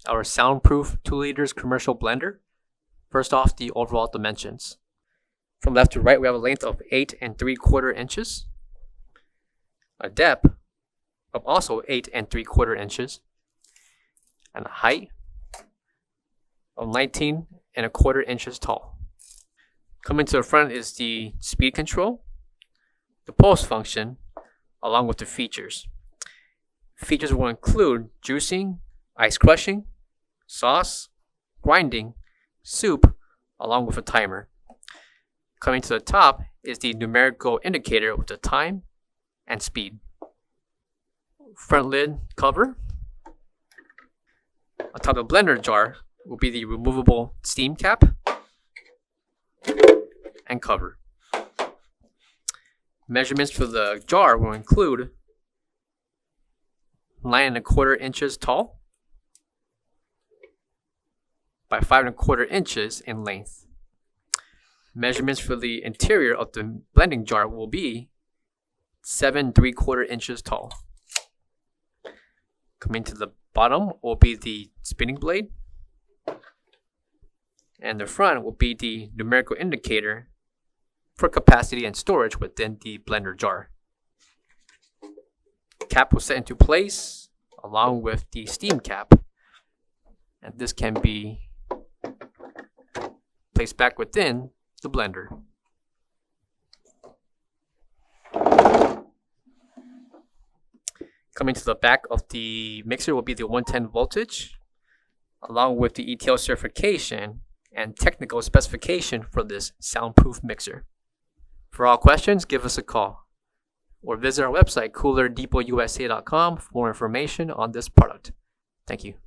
our soundproof 2 liters commercial blender. First off, the overall dimensions. From left to right, we have a length of 8 3/4 inches, a depth of also 8 3/4 inches, and a height of 19 1/4 inches tall. Coming to the front is the speed control, the pulse function, along with the features. Features will include juicing, ice crushing, sauce, grinding, soup, along with a timer. Coming to the top is the numerical indicator with the time and speed. Front lid cover. On top of the blender jar will be the removable steam cap and cover. Measurements for the jar will include 9 1/4 inches tall by 5 1/4 inches in length. Measurements for the interior of the blending jar will be 7 3/4 inches tall. Coming to the bottom will be the spinning blade, and the front will be the numerical indicator for capacity and storage within the blender jar. Cap will set into place along with the steam cap, and this can be placed back within the blender. Coming to the back of the mixer will be the 110 voltage, along with the ETL certification and technical specification for this soundproof mixer. For all questions, give us a call or visit our website, coolerdepotUSA.com, for more information on this product. Thank you.